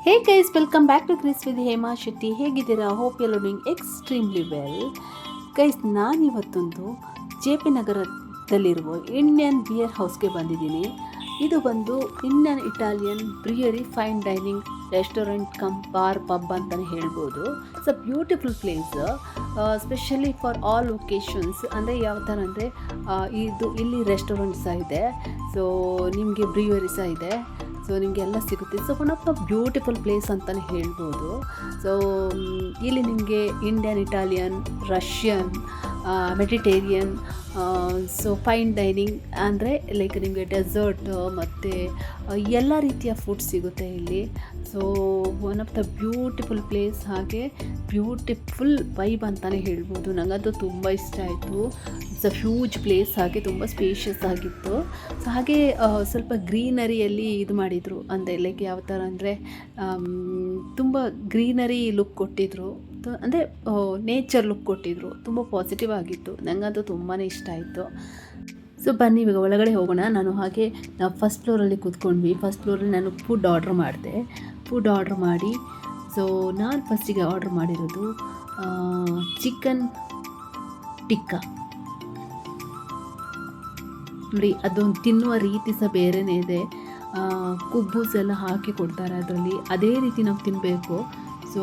Hey guys, welcome back to Kris with Hema Shetty. ಹೇಗಿದ್ದೀರಾ? Hope you are doing extremely well. Guys, ನಾನಿವತ್ತೊಂದು J P ನಗರದಲ್ಲಿರುವ Indian beer ಹೌಸ್ಗೆ ಬಂದಿದ್ದೀನಿ. ಇದು ಬಂದು Indian Italian brewery fine dining restaurant cum bar pub ಅಂತಲೇ ಹೇಳ್ಬೋದು. It's a beautiful place, specially for all occasions. ಅಂದರೆ ಯಾವ ಥರ ಅಂದರೆ ಇಲ್ಲಿ ರೆಸ್ಟೋರೆಂಟ್ ಸಹ ಇದೆ, ಸೊ ನಿಮಗೆ ಬ್ರಿಯರಿ ಸಹ ಇದೆ, ಸೊ ನಿಮಗೆಲ್ಲ ಸಿಗುತ್ತೆ. So one of the beautiful place ಅಂತಲೇ ಹೇಳ್ಬೋದು. ಸೊ ಇಲ್ಲಿ ನಿಮಗೆ Indian, Italian, Russian, Mediterranean, so fine dining ಅಂದರೆ ಲೈಕ್ ನಿಮಗೆ ಡೆಸರ್ಟ್ ಮತ್ತು ಎಲ್ಲ ರೀತಿಯ ಫುಡ್ ಸಿಗುತ್ತೆ ಇಲ್ಲಿ. So one of the beautiful place, ಹಾಗೆ ಬ್ಯೂಟಿಫುಲ್ ವೈಬ್ ಅಂತಲೇ ಹೇಳ್ಬೋದು. ನನಗಂತೂ ತುಂಬ ಇಷ್ಟ ಆಯಿತು. ಇಟ್ಸ್ ಅ ಹ್ಯೂಜ್ ಪ್ಲೇಸ್, ಹಾಗೆ ತುಂಬ ಸ್ಪೇಷಿಯಸ್ ಆಗಿತ್ತು. ಸೊ ಹಾಗೆ ಸ್ವಲ್ಪ ಗ್ರೀನರಿಯಲ್ಲಿ ಇದು ಮಾಡಿದರು, ಅಂದರೆ ಲೈಕ್ ಯಾವ ಥರ ಅಂದರೆ ತುಂಬ ಗ್ರೀನರಿ ಲುಕ್ ಕೊಟ್ಟಿದ್ದರು, ಅಂದರೆ ನೇಚರ್ ಲುಕ್ ಕೊಟ್ಟಿದ್ದರು. ತುಂಬ ಪಾಸಿಟಿವ್ ಆಗಿತ್ತು, ನನಗಂತೂ ತುಂಬಾ ಇಷ್ಟ ಆಯಿತು. ಸೊ ಬನ್ನಿ ಇವಾಗ ಒಳಗಡೆ ಹೋಗೋಣ. ನಾವು ಫಸ್ಟ್ ಫ್ಲೋರಲ್ಲಿ ಕೂತ್ಕೊಂಡ್ವಿ. ಫಸ್ಟ್ ಫ್ಲೋರಲ್ಲಿ ನಾನು ಫುಡ್ ಆರ್ಡ್ರ್ ಮಾಡಿದೆ. ಫುಡ್ ಆರ್ಡ್ರ್ ಮಾಡಿ, ಸೊ ನಾನು ಫಸ್ಟಿಗೆ ಆರ್ಡ್ರ್ ಮಾಡಿರೋದು ಚಿಕನ್ ಟಿಕ್ಕಾ. ನೋಡಿ, ಅದೊಂದು ತಿನ್ನುವ ರೀತಿ ಸಹ ಬೇರೆಯೇ ಇದೆ. ಕುಬ್ಬೂಸ್ ಎಲ್ಲ ಹಾಕಿ ಕೊಡ್ತಾರೆ ಅದರಲ್ಲಿ, ಅದೇ ರೀತಿ ನಾವು ತಿನ್ನಬೇಕು. So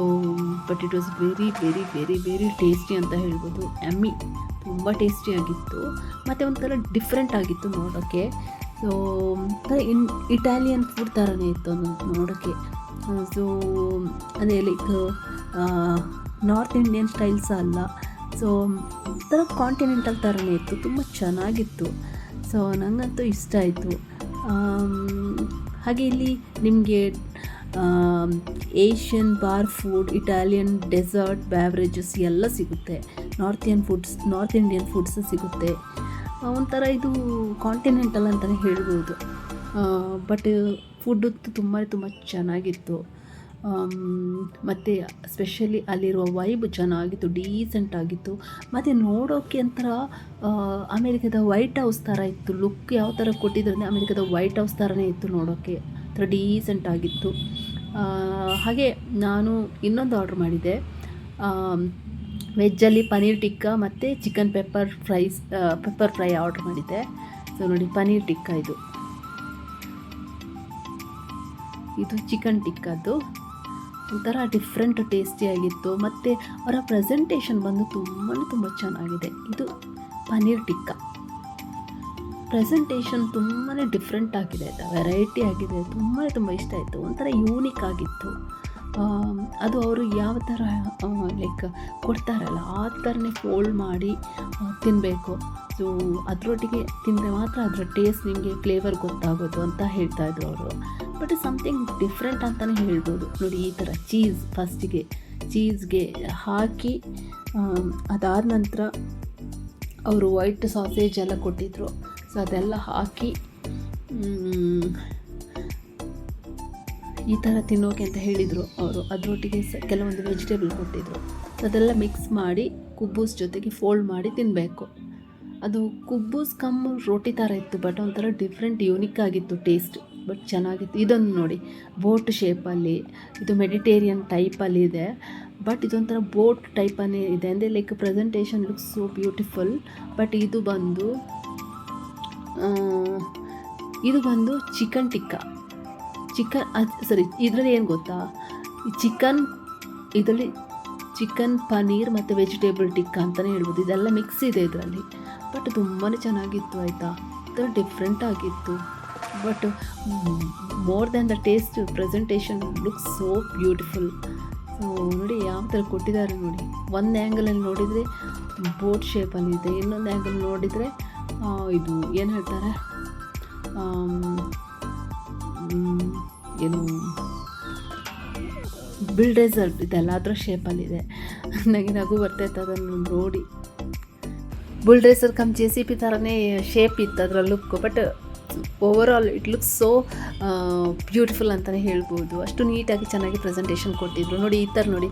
but it was very very very very tasty ಅಂತ ಹೇಳ್ಬೋದು. ಯಮ್ಮಿ, ತುಂಬ ಟೇಸ್ಟಿಯಾಗಿತ್ತು ಮತ್ತು ಒಂಥರ ಡಿಫ್ರೆಂಟ್ ಆಗಿತ್ತು ನೋಡೋಕ್ಕೆ. ಸೊ ಇಟಾಲಿಯನ್ ಫುಡ್ ಥರನೇ ಇತ್ತು ಅದು ನೋಡೋಕ್ಕೆ. ಸೊ ಅದೇ ಲೈಕ್ ನಾರ್ತ್ ಇಂಡಿಯನ್ ಸ್ಟೈಲ್ಸ್ ಅಲ್ಲ, ಸೊ ಒಂಥರ ಕಾಂಟಿನೆಂಟಲ್ ಥರನೇ ಇತ್ತು, ತುಂಬ ಚೆನ್ನಾಗಿತ್ತು. ಸೊ ನನಗಂತೂ ಇಷ್ಟ ಆಯಿತು. ಹಾಗೆ ಇಲ್ಲಿ ನಿಮಗೆ Asian bar food, Italian dessert, beverages ಎಲ್ಲ ಸಿಗುತ್ತೆ. ನಾರ್ತ್ ಇಂಡಿಯನ್ ಫುಡ್ಸ್ ಸಿಗುತ್ತೆ. ಒಂಥರ ಇದು ಕಾಂಟಿನೆಂಟಲ್ ಅಂತಲೇ ಹೇಳ್ಬೋದು. ಬಟ್ ಫುಡ್ಡು ತುಂಬ ಚೆನ್ನಾಗಿತ್ತು. ಮತ್ತು ಸ್ಪೆಷಲಿ ಅಲ್ಲಿರುವ ವೈಬ್ ಚೆನ್ನಾಗಿತ್ತು, ಡೀಸೆಂಟ್ ಆಗಿತ್ತು. ಮತ್ತು ನೋಡೋಕ್ಕೆ ಒಂಥರ ಅಮೇರಿಕದ ವೈಟ್ ಹೌಸ್ ಥರ ಇತ್ತು. ಲುಕ್ ಯಾವ ಥರ ಕೊಟ್ಟಿದ್ರು ಅಂದರೆ ಅಮೇರಿಕದ ವೈಟ್ ಹೌಸ್ ಥರನೇ ಇತ್ತು ನೋಡೋಕ್ಕೆ, ಒಂಥರ ಡೀಸೆಂಟ್ ಆಗಿತ್ತು. ಹಾಗೆ ನಾನು ಇನ್ನೊಂದು ಆರ್ಡ್ರ್ ಮಾಡಿದ್ದೆ, ವೆಜ್ಜಲ್ಲಿ ಪನ್ನೀರ್ ಟಿಕ್ಕಾ ಮತ್ತು ಚಿಕನ್ ಪೆಪ್ಪರ್ ಫ್ರೈ ಆರ್ಡ್ರ್ ಮಾಡಿದ್ದೆ. ಸೊ ನೋಡಿ, ಪನ್ನೀರ್ ಟಿಕ್ಕಾ ಇದು ಚಿಕನ್ ಟಿಕ್ಕಾದ್ದು ಒಂಥರ ಡಿಫ್ರೆಂಟ್ ಟೇಸ್ಟಿಯಾಗಿತ್ತು. ಮತ್ತು ಅವರ ಪ್ರೆಸೆಂಟೇಷನ್ ಬಂದು ತುಂಬ ಚೆನ್ನಾಗಿದೆ. ಇದು ಪನ್ನೀರ್ ಟಿಕ್ಕಾ ಪ್ರೆಸೆಂಟೇಷನ್ ತುಂಬಾ ಡಿಫ್ರೆಂಟ್ ಆಗಿದೆ ಆಯಿತಾ, ವೆರೈಟಿ ಆಗಿದೆ, ತುಂಬ ಇಷ್ಟ ಆಯಿತು. ಒಂಥರ ಯೂನಿಕ್ ಆಗಿತ್ತು. ಅದು ಅವರು ಯಾವ ಥರ ಲೈಕ್ ಕೊಡ್ತಾರಲ್ಲ ಆ ಥರನೇ ಫೋಲ್ಡ್ ಮಾಡಿ ತಿನ್ನಬೇಕು. ಸೊ ಅದರೊಟ್ಟಿಗೆ ತಿಂದರೆ ಮಾತ್ರ ಅದರ ಟೇಸ್ಟ್ ನಿಮಗೆ ಫ್ಲೇವರ್ ಗೊತ್ತಾಗೋದು ಅಂತ ಹೇಳ್ತಾಯಿದ್ರು ಅವರು. ಬಟ್ ಸಮಥಿಂಗ್ ಡಿಫ್ರೆಂಟ್ ಅಂತಲೇ ಹೇಳ್ಬೋದು. ನೋಡಿ, ಈ ಥರ ಫಸ್ಟಿಗೆ ಚೀಸ್ಗೆ ಹಾಕಿ, ಅದಾದ ನಂತರ ಅವರು ವೈಟ್ ಸಾಸೇಜ್ ಎಲ್ಲ ಕೊಟ್ಟಿದ್ದರು. ಸೊ ಅದೆಲ್ಲ ಹಾಕಿ ಈ ಥರ ತಿನ್ನೋಕೆ ಅಂತ ಹೇಳಿದರು ಅವರು. ಅದರೊಟ್ಟಿಗೆ ಕೆಲವೊಂದು ವೆಜಿಟೇಬಲ್ ಕೊಟ್ಟಿದ್ದರು. ಸೊ ಅದೆಲ್ಲ ಮಿಕ್ಸ್ ಮಾಡಿ ಕುಬ್ಬೂಸ್ ಜೊತೆಗೆ ಫೋಲ್ಡ್ ಮಾಡಿ ತಿನ್ನಬೇಕು. ಅದು ಕುಬ್ಬೂಸ್ ಕಮ್ ರೋಟಿ ಥರ ಇತ್ತು, ಬಟ್ ಒಂಥರ ಡಿಫ್ರೆಂಟ್ ಯೂನಿಕ್ ಆಗಿತ್ತು ಟೇಸ್ಟ್, ಬಟ್ ಚೆನ್ನಾಗಿತ್ತು. ಇದೊಂದು ನೋಡಿ, ಬೋಟ್ ಶೇಪಲ್ಲಿ, ಇದು ಮೆಡಿಟೇರಿಯನ್ ಟೈಪಲ್ಲಿ ಇದೆ, ಬಟ್ ಇದೊಂಥರ ಬೋಟ್ ಟೈಪನ್ನೇ ಇದೆ. ಅಂದರೆ like presentation looks so beautiful. But ಇದು ಬಂದು ಚಿಕನ್ ಟಿಕ್ಕಾ. ಇದರಲ್ಲಿ ಏನು ಗೊತ್ತಾ, ಇದರಲ್ಲಿ ಚಿಕನ್ ಪನ್ನೀರ್ ಮತ್ತು ವೆಜಿಟೇಬಲ್ ಟಿಕ್ಕಾ ಅಂತಲೇ ಹೇಳ್ಬೋದು. ಇದೆಲ್ಲ ಮಿಕ್ಸ್ ಇದೆ ಇದರಲ್ಲಿ, ಬಟ್ ತುಂಬಾ ಚೆನ್ನಾಗಿತ್ತು ಆಯಿತಾ. ಒಂಥರ ಡಿಫ್ರೆಂಟ್ ಆಗಿತ್ತು, but more than the taste, presentation looks so beautiful. So ನೋಡಿ ಯಾವ ಥರ ಕೊಟ್ಟಿದ್ದಾರೆ ನೋಡಿ. ಒಂದು ಆ್ಯಂಗಲಲ್ಲಿ ನೋಡಿದರೆ ಬೋಟ್ ಶೇಪಲ್ಲಿದೆ, ಇನ್ನೊಂದು ಆ್ಯಂಗಲ್ ನೋಡಿದರೆ ಇದು ಏನು ಹೇಳ್ತಾರೆ, ಏನು ಬಿಲ್ಡೇಸರ್ ಇದೆಲ್ಲ ಅದರ ಶೇಪಲ್ಲಿದೆ. ನನಗೆ ನಗು ಬರ್ತೈತೆ ಅದನ್ನು ನೋಡಿ. ಬುಲ್ಡೇಸರ್ ಕಮ್ JCB ಥರನೇ ಶೇಪ್ ಇತ್ತು ಅದರ look, but overall it looks so beautiful ಅಂತಲೇ ಹೇಳ್ಬೋದು. ಅಷ್ಟು ನೀಟಾಗಿ ಚೆನ್ನಾಗಿ ಪ್ರೆಸೆಂಟೇಷನ್ ಕೊಟ್ಟಿದ್ರು. ನೋಡಿ ಈ ಥರ ನೋಡಿ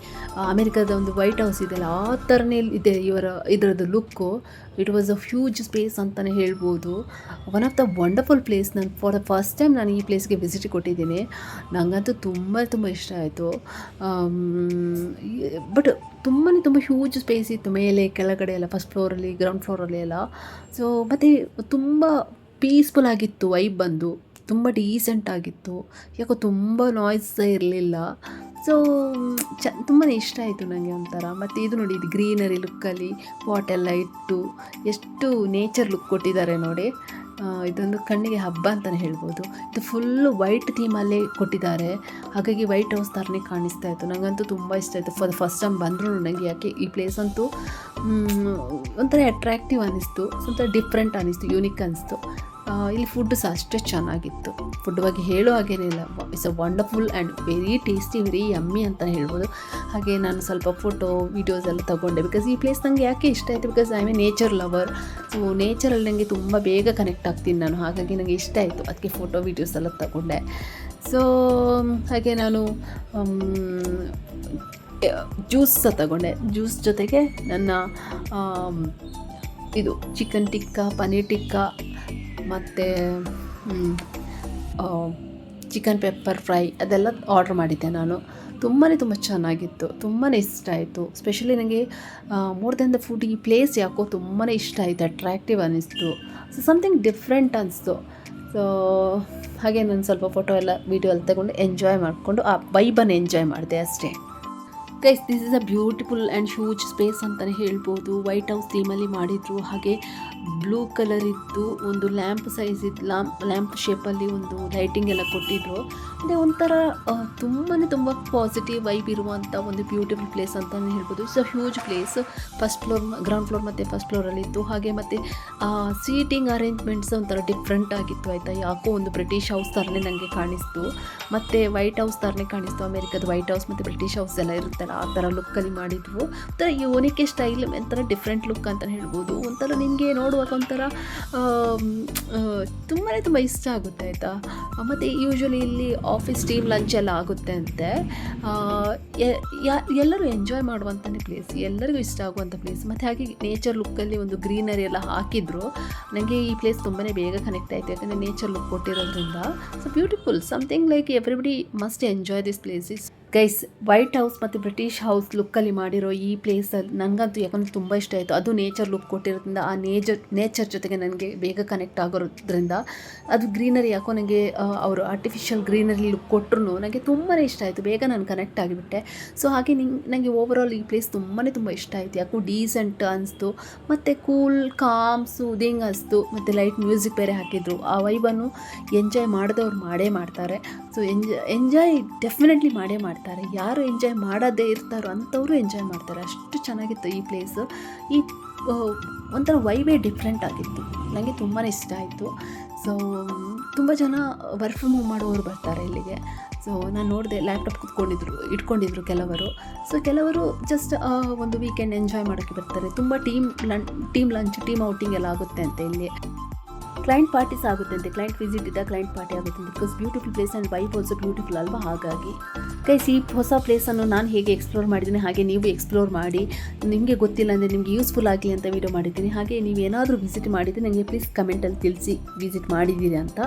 ಅಮೆರಿಕದ ಒಂದು ವೈಟ್ ಹೌಸ್ ಇದೆಯಲ್ಲ ಆ ಥರನೇ ಇದೆ ಇದರದ್ದು look. It was a huge space ಅಂತಲೇ ಹೇಳ್ಬೋದು. One of the wonderful place. ನಾನು ಫಾರ್ ದ ಫಸ್ಟ್ ಟೈಮ್ ನಾನು ಈ ಪ್ಲೇಸ್ಗೆ ವಿಸಿಟ್ ಕೊಟ್ಟಿದ್ದೀನಿ. ನನಗಂತೂ ತುಂಬ ಇಷ್ಟ ಆಯಿತು. ಬಟ್ ತುಂಬ ಹ್ಯೂಜ್ ಸ್ಪೇಸ್ ಇತ್ತು, ಮೇಲೆ ಕೆಳಗಡೆ ಎಲ್ಲ, ಫಸ್ಟ್ ಫ್ಲೋರಲ್ಲಿ, ಗ್ರೌಂಡ್ ಫ್ಲೋರಲ್ಲಿ ಎಲ್ಲ. ಸೊ ಮತ್ತು ತುಂಬ ಪೀಸ್ಫುಲ್ ಆಗಿತ್ತು ವೈಬ್ ಬಂದು, ತುಂಬ ಡೀಸೆಂಟ್ ಆಗಿತ್ತು. ಯಾಕೋ ತುಂಬ ನಾಯ್ಸ್ ಇರಲಿಲ್ಲ. ಸೊ ತುಂಬಾ ಇಷ್ಟ ಆಯಿತು ನನಗೆ ಒಂಥರ. ಮತ್ತು ಇದು ನೋಡಿ, ಇದು ಗ್ರೀನರಿ ಲುಕ್ಕಲ್ಲಿ ಪಾಟೆಲ್ಲ ಇಟ್ಟು ಎಷ್ಟು ನೇಚರ್ ಲುಕ್ ಕೊಟ್ಟಿದ್ದಾರೆ ನೋಡಿ. ಇದೊಂದು ಕಣ್ಣಿಗೆ ಹಬ್ಬ ಅಂತಲೇ ಹೇಳ್ಬೋದು. ಇದು ಫುಲ್ಲು ವೈಟ್ ಥೀಮಲ್ಲೇ ಕೊಟ್ಟಿದ್ದಾರೆ, ಹಾಗಾಗಿ ವೈಟ್ ಹೌಸ್ ಥರನೇ ಕಾಣಿಸ್ತಾ ಇತ್ತು. ನನಗಂತೂ ತುಂಬ ಇಷ್ಟ ಆಯಿತು. ಫಾರ್ ದ ಫಸ್ಟ್ ಟೈಮ್ ಬಂದರೂ ನನಗೆ ಯಾಕೆ ಈ ಪ್ಲೇಸ್ ಅಂತೂ ಒಂಥರ ಅಟ್ರ್ಯಾಕ್ಟಿವ್ ಅನ್ನಿಸ್ತು, ಒಂಥರ ಡಿಫ್ರೆಂಟ್ ಅನ್ನಿಸ್ತು, ಯೂನಿಕ್ ಅನ್ನಿಸ್ತು. ಇಲ್ಲಿ ಫುಡ್ ಸಹ ಅಷ್ಟೇ ಚೆನ್ನಾಗಿತ್ತು. ಫುಡ್ ಬಗ್ಗೆ ಹೇಳೋ ಹಾಗೇನೇ ಇಲ್ಲ. It's a wonderful and very tasty, very yummy ಅಂತ ಹೇಳ್ಬೋದು. ಹಾಗೆ ನಾನು ಸ್ವಲ್ಪ ಫೋಟೋ ವೀಡಿಯೋಸ್ ಎಲ್ಲ ತೊಗೊಂಡೆ. ಬಿಕಾಸ್ ಈ ಪ್ಲೇಸ್ ನನಗೆ ಯಾಕೆ ಇಷ್ಟ ಆಯಿತು, because I am a nature lover. So naturally ನನಗೆ ತುಂಬ ಬೇಗ ಕನೆಕ್ಟ್ ಆಗ್ತೀನಿ ನಾನು, ಹಾಗಾಗಿ ನನಗೆ ಇಷ್ಟ ಆಯಿತು. ಅದಕ್ಕೆ ಫೋಟೋ ವೀಡಿಯೋಸ್ ಎಲ್ಲ ತಗೊಂಡೆ. ಸೊ ಹಾಗೆ ನಾನು ಜ್ಯೂಸ್ ಸಹ ತಗೊಂಡೆ. ಜ್ಯೂಸ್ ಜೊತೆಗೆ ನನ್ನ ಇದು ಚಿಕನ್ ಟಿಕ್ಕಾ, ಪನ್ನೀರ್ ಟಿಕ್ಕಾ ಮತ್ತು ಚಿಕನ್ ಪೆಪ್ಪರ್ ಫ್ರೈ ಅದೆಲ್ಲ ಆರ್ಡ್ರ್ ಮಾಡಿದ್ದೆ ನಾನು. ತುಂಬ ಚೆನ್ನಾಗಿತ್ತು, ತುಂಬಾ ಇಷ್ಟ ಆಯಿತು. ಸ್ಪೆಷಲಿ ನನಗೆ ಮೋರ್ ದೆನ್ ದ ಫುಡ್, ಈ ಪ್ಲೇಸ್ ಯಾಕೋ ತುಂಬಾ ಇಷ್ಟ ಆಯಿತು, ಅಟ್ರ್ಯಾಕ್ಟಿವ್ ಅನ್ನಿಸ್ತು. ಸೊ ಸಮಥಿಂಗ್ ಡಿಫ್ರೆಂಟ್ ಅನ್ನಿಸ್ತು. ಸೊ ಹಾಗೆ ನಾನು ಸ್ವಲ್ಪ ಫೋಟೋ ಎಲ್ಲ ವೀಡಿಯೋ ಎಲ್ಲ ತಗೊಂಡು ಎಂಜಾಯ್ ಮಾಡಿಕೊಂಡು ಆ ವೈಬನ್ನು ಎಂಜಾಯ್ ಮಾಡಿದೆ ಅಷ್ಟೇ. Guys, this is a beautiful and huge space ಅಂತಲೇ ಹೇಳ್ಬೋದು. ವೈಟ್ ಹೌಸ್ ಥೀಮಲ್ಲಿ ಮಾಡಿದರು. ಹಾಗೆ ಬ್ಲೂ ಕಲರ್ ಇದ್ದು ಒಂದು ಲ್ಯಾಂಪ್ ಸೈಜ್ ಇದ್ದು ಲ್ಯಾಂಪ್ ಶೇಪಲ್ಲಿ ಒಂದು ಲೈಟಿಂಗ್ ಎಲ್ಲ ಕೊಟ್ಟಿದ್ರು. ಅಂದರೆ ಒಂಥರ ತುಂಬ ಪಾಸಿಟಿವ್ ವೈಬ್ ಇರುವಂಥ ಒಂದು ಬ್ಯೂಟಿಫುಲ್ ಪ್ಲೇಸ್ ಅಂತಲೇ ಹೇಳ್ಬೋದು. It's a huge place. First floor, ground floor ಮತ್ತು ಫಸ್ಟ್ ಫ್ಲೋರಲ್ಲಿತ್ತು. ಹಾಗೆ ಮತ್ತು ಸೀಟಿಂಗ್ ಅರೇಂಜ್ಮೆಂಟ್ಸ್ ಒಂಥರ ಡಿಫ್ರೆಂಟ್ ಆಗಿತ್ತು ಆಯಿತಾ. ಯಾಕೋ ಒಂದು ಬ್ರಿಟಿಷ್ ಹೌಸ್ ಥರನೇ ನನಗೆ ಕಾಣಿಸ್ತು, ಮತ್ತು ವೈಟ್ ಹೌಸ್ ಥರನೇ ಕಾಣಿಸ್ತು. ಅಮೇರಿಕದ ವೈಟ್ ಹೌಸ್ ಮತ್ತು ಬ್ರಿಟಿಷ್ ಹೌಸ್ ಎಲ್ಲ ಇರುತ್ತಲ್ಲ ಆ ಥರ ಲುಕ್ಕಲ್ಲಿ ಮಾಡಿದ್ವು. ಒಂಥರ ಯೂನಿಕ್ ಸ್ಟೈಲ್, ಒಂಥರ ಡಿಫ್ರೆಂಟ್ ಲುಕ್ ಅಂತಲೇ ಹೇಳ್ಬೋದು. ಒಂಥರ ನಿಮಗೆ ನೋಡುವಾಗ ಒಂಥರ ತುಂಬಾ ಇಷ್ಟ ಆಗುತ್ತೆ ಆಯಿತಾ. ಮತ್ತು ಯೂಶ್ವಲಿ ಇಲ್ಲಿ ಆಫೀಸ್ ಟೀಮ್ ಲಂಚ್ ಎಲ್ಲ ಆಗುತ್ತೆ ಅಂತೆ. ಎಲ್ಲರೂ ಎಂಜಾಯ್ ಮಾಡುವಂಥನೇ ಪ್ಲೇಸ್, ಎಲ್ಲರಿಗೂ ಇಷ್ಟ ಆಗುವಂಥ ಪ್ಲೇಸ್. ಮತ್ತು ಹಾಗೆ ನೇಚರ್ ಲುಕ್ಕಲ್ಲಿ ಒಂದು ಗ್ರೀನರಿ ಎಲ್ಲ ಹಾಕಿದ್ರು. ನನಗೆ ಈ ಪ್ಲೇಸ್ ತುಂಬಾ ಬೇಗ ಕನೆಕ್ಟ್ ಆಯಿತು, ಯಾಕಂದರೆ ನೇಚರ್ ಲುಕ್ ಕೊಟ್ಟಿರೋದ್ರಿಂದ. So beautiful, something like everybody must enjoy this places. Guys, white house ಮತ್ತು ಬ್ರಿಟಿಷ್ ಹೌಸ್ ಲುಕ್ಕಲ್ಲಿ ಮಾಡಿರೋ ಈ ಪ್ಲೇಸಲ್ಲಿ ನನಗಂತೂ ಯಾಕಂದರೆ ತುಂಬ ಇಷ್ಟ ಆಯಿತು. ಅದು ನೇಚರ್ ಲುಕ್ ಕೊಟ್ಟಿರೋದ್ರಿಂದ, ಆ ನೇಚರ್ ಜೊತೆಗೆ ನನಗೆ ಬೇಗ ಕನೆಕ್ಟ್ ಆಗೋದ್ರಿಂದ, ಅದು ಗ್ರೀನರಿ ಯಾಕೋ ನನಗೆ ಅವರು ಆರ್ಟಿಫಿಷಿಯಲ್ ಗ್ರೀನರಿ ಲುಕ್ ಕೊಟ್ಟರು ನನಗೆ ತುಂಬಾ ಇಷ್ಟ ಆಯಿತು. ಬೇಗ ನಾನು ಕನೆಕ್ಟ್ ಆಗಿಬಿಟ್ಟೆ. ಸೊ ಹಾಗೆ ನನಗೆ ಓವರಾಲ್ ಈ ಪ್ಲೇಸ್ ತುಂಬಾ ಇಷ್ಟ ಆಯಿತು. ಯಾಕೋ ಡೀಸೆಂಟ್ ಅನಿಸ್ತು, ಮತ್ತು ಕೂಲ್, ಕಾಮ್, ಸೂದಿಂಗ್ ಅನಿಸ್ತು. ಮತ್ತು ಲೈಟ್ ಮ್ಯೂಸಿಕ್ ಬೇರೆ ಹಾಕಿದ್ರು. ಆ ವೈಬನ್ನು ಎಂಜಾಯ್ ಮಾಡಿದವ್ರು ಮಾಡೇ ಮಾಡ್ತಾರೆ. ಸೊ ಎಂಜಾಯ್ ಡೆಫಿನೆಟ್ಲಿ ಮಾಡೇ ಮಾಡ್ತಾರೆ. ಯಾರು ಎಂಜಾಯ್ ಮಾಡೋದೇ ಇರ್ತಾರೋ ಅಂಥವರು ಎಂಜಾಯ್ ಮಾಡ್ತಾರೆ. ಅಷ್ಟು ಚೆನ್ನಾಗಿತ್ತು ಈ ಪ್ಲೇಸು. ಈ ಒಂಥರ ವೈಬೇ ಡಿಫ್ರೆಂಟ್ ಆಗಿತ್ತು, ನನಗೆ ತುಂಬಾ ಇಷ್ಟ ಆಯಿತು. ಸೊ ತುಂಬ ಜನ ವರ್ಕ್ ಫ್ರಮ್ ಹೋಮ್ ಮಾಡೋರು ಬರ್ತಾರೆ ಇಲ್ಲಿಗೆ. ಸೊ ನಾನು ನೋಡಿದೆ, ಲ್ಯಾಪ್ಟಾಪ್ ಇಟ್ಕೊಂಡಿದ್ರು ಕೆಲವರು. ಸೊ ಕೆಲವರು ಜಸ್ಟ್ ಒಂದು ವೀಕೆಂಡ್ ಎಂಜಾಯ್ ಮಾಡೋಕ್ಕೆ ಬರ್ತಾರೆ. ತುಂಬ ಟೀಮ್ ಲಂಚ್, ಟೀಮ್ ಔಟಿಂಗ್ ಎಲ್ಲ ಆಗುತ್ತೆ ಅಂತ ಇಲ್ಲಿ. ಕ್ಲೈಂಟ್ ಪಾರ್ಟೀಸ್ ಆಗುತ್ತೆ ಅಂತೆ, ಕ್ಲೈಂಟ್ ವಿಸಿಟ್ ಇದ್ದ ಕ್ಲೈಂಟ್ ಪಾರ್ಟಿ ಆಗುತ್ತೆ ಅಂತ. Because beautiful place and vibe also beautiful ಅಲ್ವಾ. ಹಾಗಾಗಿ ಗೈಸ್, ಈ ಹೊಸ ಪ್ಲೇಸನ್ನು ನಾನು ಹೇಗೆ ಎಕ್ಸ್ಪ್ಲೋರ್ ಮಾಡಿದ್ದೀನಿ ಹಾಗೆ ನೀವು ಎಕ್ಸ್ಪ್ಲೋರ್ ಮಾಡಿ. ನಿಮಗೆ ಗೊತ್ತಿಲ್ಲ ಅಂದರೆ ನಿಮಗೆ ಯೂಸ್ಫುಲ್ ಆಗಲಿ ಅಂತ ವೀಡಿಯೋ ಮಾಡಿದ್ದೀನಿ. ಹಾಗೆ ನೀವು ಏನಾದರೂ ವಿಸಿಟ್ ಮಾಡಿದರೆ ನನಗೆ ಪ್ಲೀಸ್ ಕಮೆಂಟಲ್ಲಿ ತಿಳಿಸಿ ವಿಸಿಟ್ ಮಾಡಿದ್ದೀರಿ ಅಂತ.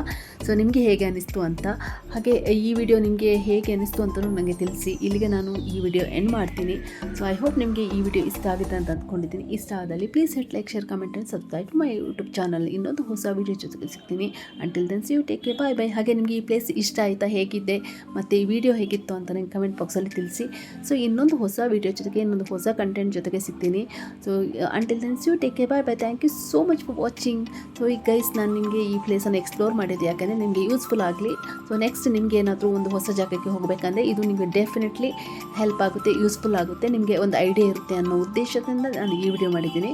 ಸೊ ನಿಮಗೆ ಹೇಗೆ ಅನ್ನಿಸ್ತು ಅಂತ, ಹಾಗೆ ಈ ವಿಡಿಯೋ ನಿಮಗೆ ಹೇಗೆ ಅನ್ನಿಸ್ತು ಅಂತಲೂ ನನಗೆ ತಿಳಿಸಿ. ಇಲ್ಲಿಗೆ ನಾನು ಈ ವಿಡಿಯೋ ಎಂಡ್ ಮಾಡ್ತೀನಿ. ಸೊ ಐ ಹೋಪ್ ನಿಮಗೆ ಈ ವಿಡಿಯೋ ಇಷ್ಟ ಆಗಿದೆ ಅಂತ ಅಂದ್ಕೊಂಡಿದ್ದೀನಿ. ಇಷ್ಟ ಆದಲ್ಲಿ please hit like, share, comment and subscribe my YouTube channel. ಇನ್ನೊಂದು ಹೊಸ ವಿಡಿಯೋ ಜೊತೆಗೆ ಸಿಗ್ತೀನಿ. Until then see you, take care, bye. ಹಾಗೆ ನಿಮಗೆ ಈ ಪ್ಲೇಸ್ ಇಷ್ಟ ಆಯಿತಾ, ಹೇಗಿದೆ, ಮತ್ತು ಈ ವಿಡಿಯೋ ಹೇಗಿತ್ತು ಅಂತ ನನಗೆ ಕಮೆಂಟ್ ಬಾಕ್ಸಲ್ಲಿ ತಿಳಿಸಿ. ಸೊ ಇನ್ನೊಂದು ಹೊಸ ವಿಡಿಯೋ ಜೊತೆಗೆ, ಇನ್ನೊಂದು ಹೊಸ ಕಂಟೆಂಟ್ ಜೊತೆಗೆ ಸಿಗ್ತೀನಿ. So until then see you, take care, bye. Thank you so much for watching. So ಈ ಗೈಸ್, ನಾನು ನಿಮಗೆ ಈ ಪ್ಲೇಸನ್ನು ಎಕ್ಸ್ಪ್ಲೋರ್ ಮಾಡಿದ್ದೆ ಯಾಕಂದರೆ ನಿಮಗೆ ಯೂಸ್ಫುಲ್ ಆಗಲಿ. ಸೊ ನೆಕ್ಸ್ಟ್ ನಿಮಗೆ ಏನಾದರೂ ಒಂದು ಹೊಸ ಜಾಗಕ್ಕೆ ಹೋಗಬೇಕಂದ್ರೆ ಇದು ನಿಮಗೆ ಡೆಫಿನೆಟ್ಲಿ ಹೆಲ್ಪ್ ಆಗುತ್ತೆ, ಯೂಸ್ಫುಲ್ ಆಗುತ್ತೆ, ನಿಮಗೆ ಒಂದು ಐಡಿಯಾ ಇರುತ್ತೆ ಅನ್ನೋ ಉದ್ದೇಶದಿಂದ ನಾನು ಈ ವಿಡಿಯೋ ಮಾಡಿದ್ದೀನಿ.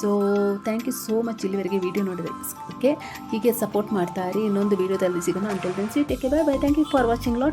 So thank you so much ಇಲ್ಲಿವರೆಗೆ ವಿಡಿಯೋ ನೋಡೋದಕ್ಕೆ. ಹೀಗೆ ಸಪೋರ್ಟ್ ಮಾಡ್ತಾ ಇರಿ. ಇನ್ನೊಂದು ವಿಡಿಯೋದಲ್ಲಿ ಸಿಗೋಣ. Until then see you, take care, bye. Thank you for watching lot.